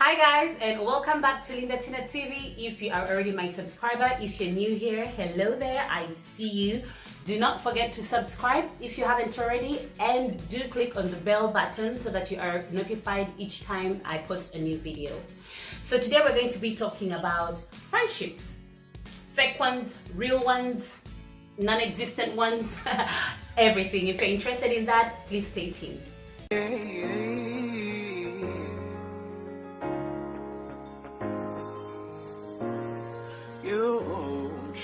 Hi guys, and welcome back to Linda Tina TV. If you are already my subscriber, if you're new here, hello there, I see you. Do not forget to subscribe if you haven't already, and do click on the bell button so that you are notified each time I post a new video. So today we're going to be talking about friendships. Fake ones, real ones, non-existent ones, everything. If you're interested in that, please stay tuned.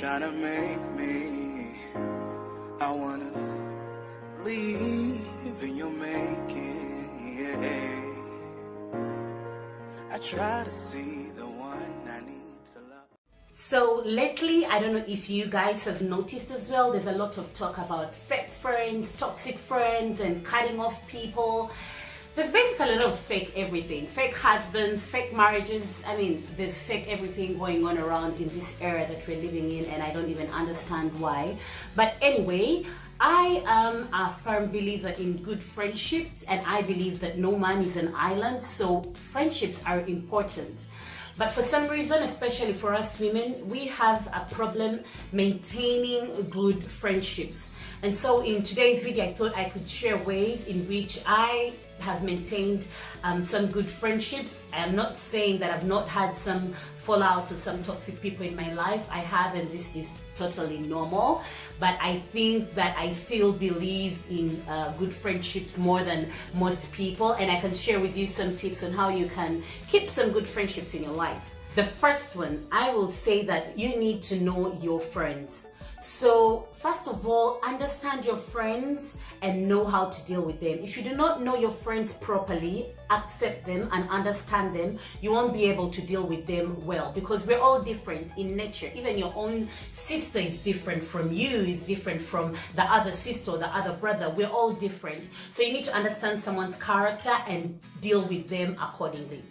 Trying to make me, I wanna leave and you're making, I try to see the one I need to love. So lately, I don't know if you guys have noticed as well, there's a lot of talk about fake friends, toxic friends, and cutting off people. There's basically a lot of fake everything. Fake husbands, fake marriages. I mean, there's fake everything going on around in this era that we're living in, and I don't even understand why. But anyway, I am a firm believer in good friendships, and I believe that no man is an island, so friendships are important. But for some reason, especially for us women, we have a problem maintaining good friendships. And so in today's video, I thought I could share ways in which I have maintained some good friendships. I'm not saying that I've not had some fallouts or some toxic people in my life. I have, and this is totally normal. But I think that I still believe in good friendships more than most people. And I can share with you some tips on how you can keep some good friendships in your life. The first one, I will say that you need to know your friends. So first of all, understand your friends and know how to deal with them. If you do not know your friends properly, accept them and understand them, you won't be able to deal with them well, because we're all different in nature. Even your own sister is different from you, is different from the other sister or the other brother. We're all different. So you need to understand someone's character and deal with them accordingly.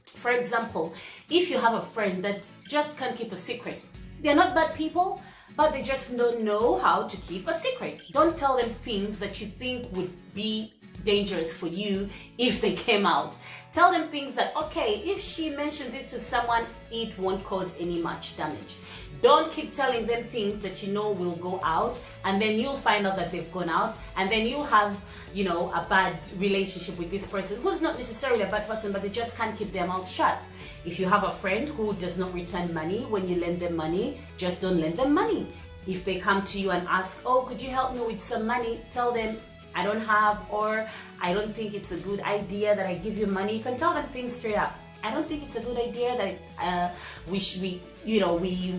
For example, if you have a friend that just can't keep a secret, they're not bad people, but they just don't know how to keep a secret. Don't tell them things that you think would be dangerous for you if they came out. Tell them things that, okay, if she mentions it to someone, it won't cause any much damage. Don't keep telling them things that you know will go out, and then you'll find out that they've gone out, and then you'll have, a bad relationship with this person who's not necessarily a bad person, but they just can't keep their mouth shut. If you have a friend who does not return money when you lend them money, just don't lend them money. If they come to you and ask, oh, could you help me with some money? Tell them, I don't have, or I don't think it's a good idea that I give you money. You can tell them things straight up. I don't think it's a good idea that we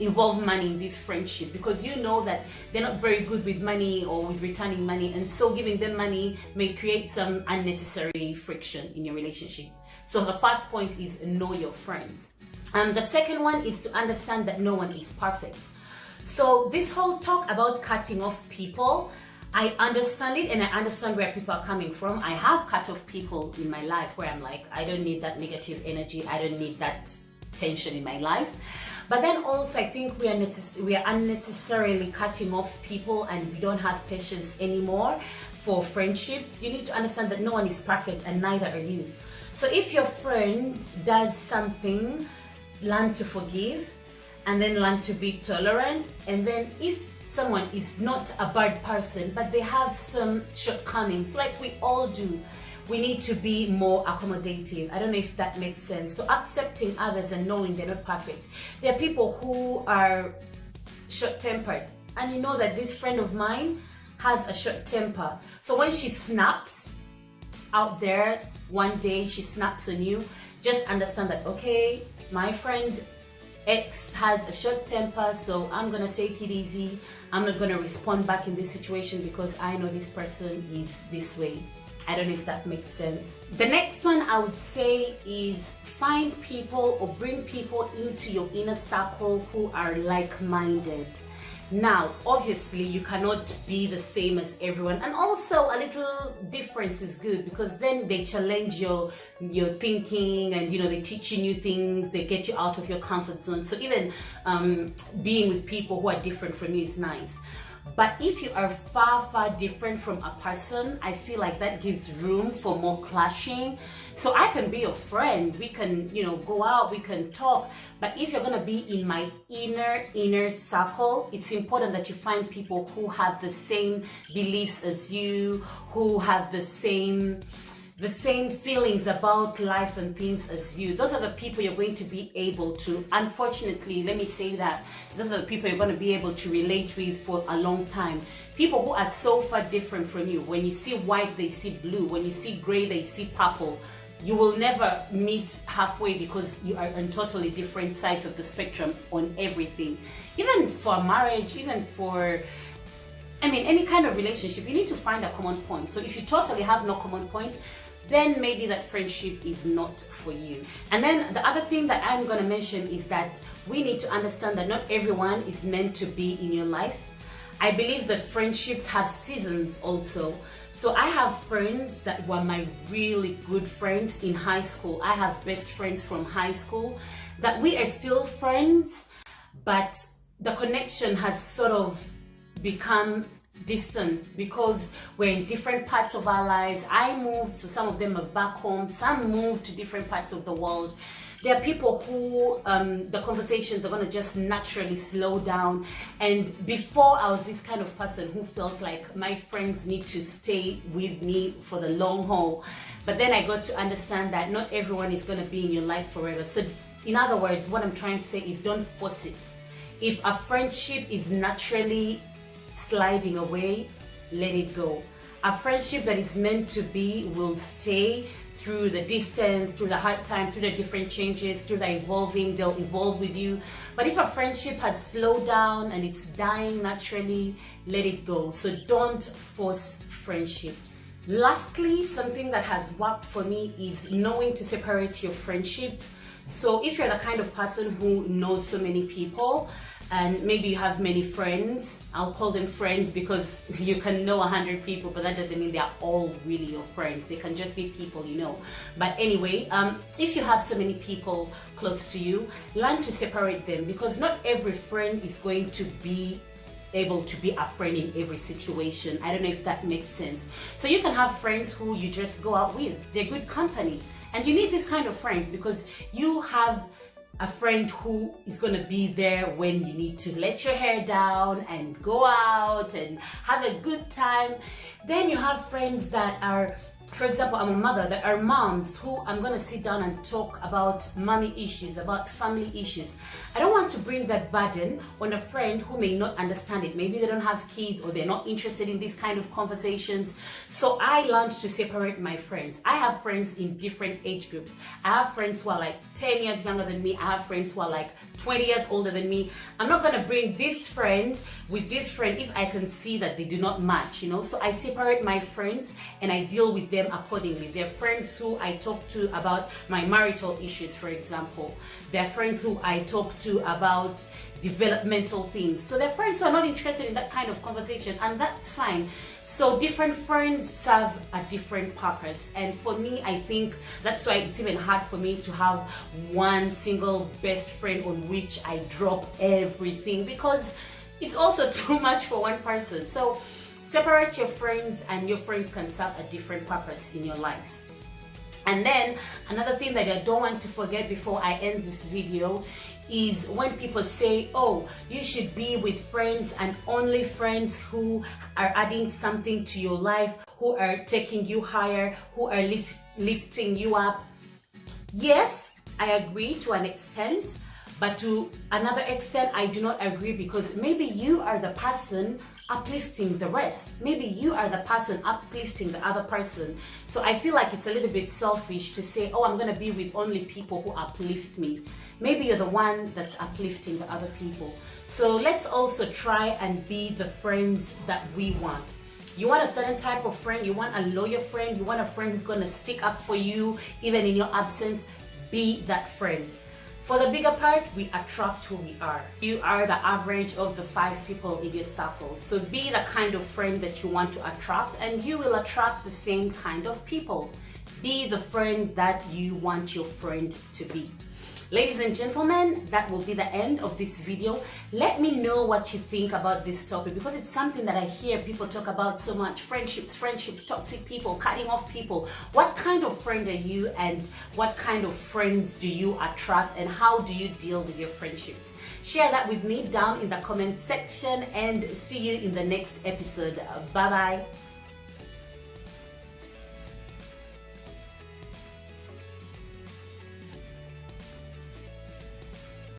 involve money in this friendship, because you know that they're not very good with money or with returning money, and so giving them money may create some unnecessary friction in your relationship. So the first point is know your friends. The second one is to understand that no one is perfect. So this whole talk about cutting off people, I understand it, and I understand where people are coming from. I have cut off people in my life where I'm like, I don't need that negative energy, I don't need that tension in my life. But then also I think we are unnecessarily cutting off people, and we don't have patience anymore for friendships. You need to understand that no one is perfect, and neither are you. So if your friend does something, learn to forgive, and then learn to be tolerant. And then if someone is not a bad person, but they have some shortcomings, like we all do, we need to be more accommodating. I don't know if that makes sense. So accepting others and knowing they're not perfect. There are people who are short-tempered, and you know that this friend of mine has a short temper. So when she snaps out there, one day she snaps on you, just understand that, okay, my friend X has a short temper, so I'm gonna take it easy. I'm not gonna respond back in this situation because I know this person is this way. I don't know if that makes sense. The next one I would say is find people or bring people into your inner circle who are like-minded. Now, obviously, you cannot be the same as everyone, and also a little difference is good, because then they challenge your thinking, and they teach you new things, they get you out of your comfort zone. So even being with people who are different from you is nice. But if you are far different from a person, I feel like that gives room for more clashing. So I can be your friend, we can, go out, we can talk. But if you're gonna be in my inner circle, it's important that you find people who have the same beliefs as you, who have the same feelings about life and things as you. Those are the people you're going to be able to, unfortunately, let me say that, those are the people you're going to be able to relate with for a long time. People who are so far different from you. When you see white, they see blue. When you see gray, they see purple. You will never meet halfway because you are on totally different sides of the spectrum on everything. Even for marriage, even for any kind of relationship, you need to find a common point. So if you totally have no common point, then maybe that friendship is not for you. And then the other thing that I'm going to mention is that we need to understand that not everyone is meant to be in your life. I believe that friendships have seasons also. So I have friends that were my really good friends in high school. I have best friends from high school that we are still friends, but the connection has sort of become distant because we're in different parts of our lives. I moved, so some of them are back home, some moved to different parts of the world. There are people who the conversations are going to just naturally slow down, and before I was this kind of person who felt like my friends need to stay with me for the long haul, but then I got to understand that not everyone is going to be in your life forever. So in other words, what I'm trying to say is don't force it. If a friendship is naturally sliding away, let it go. A friendship that is meant to be will stay through the distance, through the hard time, through the different changes, through the evolving, they'll evolve with you. But if a friendship has slowed down and it's dying naturally, let it go. So don't force friendships. Lastly, something that has worked for me is knowing to separate your friendships. So if you're the kind of person who knows so many people, and maybe you have many friends, I'll call them friends because you can know 100 people, but that doesn't mean they're all really your friends. They can just be people you know. But anyway, if you have so many people close to you, learn to separate them, because not every friend is going to be able to be a friend in every situation. I don't know if that makes sense. So you can have friends who you just go out with. They're good company. And you need this kind of friends because you have a friend who is going to be there when you need to let your hair down and go out and have a good time. Then you have friends that are, for example, I'm a mother, that are moms who I'm going to sit down and talk about mommy issues, about family issues. I don't want to bring that burden on a friend who may not understand it. Maybe they don't have kids or they're not interested in these kind of conversations. So I learned to separate my friends. I have friends in different age groups. I have friends who are like 10 years younger than me. I have friends who are like 20 years older than me. I'm not going to bring this friend with this friend if I can see that they do not match, So I separate my friends and I deal with them accordingly. They're friends who I talk to about my marital issues, for example. They're friends who I talk to about developmental things. So they're friends who are not interested in that kind of conversation, and that's fine. So different friends serve a different purpose. And for me, I think that's why it's even hard for me to have one single best friend on which I drop everything, because it's also too much for one person. So separate your friends, and your friends can serve a different purpose in your life. And then another thing that I don't want to forget before I end this video is when people say, oh, you should be with friends and only friends who are adding something to your life, who are taking you higher, who are lifting you up. Yes, I agree to an extent, but to another extent, I do not agree, because maybe you are the person uplifting the rest. Maybe you are the person uplifting the other person. So I feel like it's a little bit selfish to say, oh, I'm going to be with only people who uplift me. Maybe you're the one that's uplifting the other people. So let's also try and be the friends that we want. You want a certain type of friend, you want a loyal friend, you want a friend who's going to stick up for you even in your absence. Be that friend. For the bigger part, we attract who we are. You are the average of the 5 people in your circle. So be the kind of friend that you want to attract, and you will attract the same kind of people. Be the friend that you want your friend to be. Ladies and gentlemen, that will be the end of this video. Let me know what you think about this topic, because it's something that I hear people talk about so much. Friendships, toxic people, cutting off people. What kind of friend are you, and what kind of friends do you attract, and how do you deal with your friendships? Share that with me down in the comment section, and see you in the next episode. Bye bye.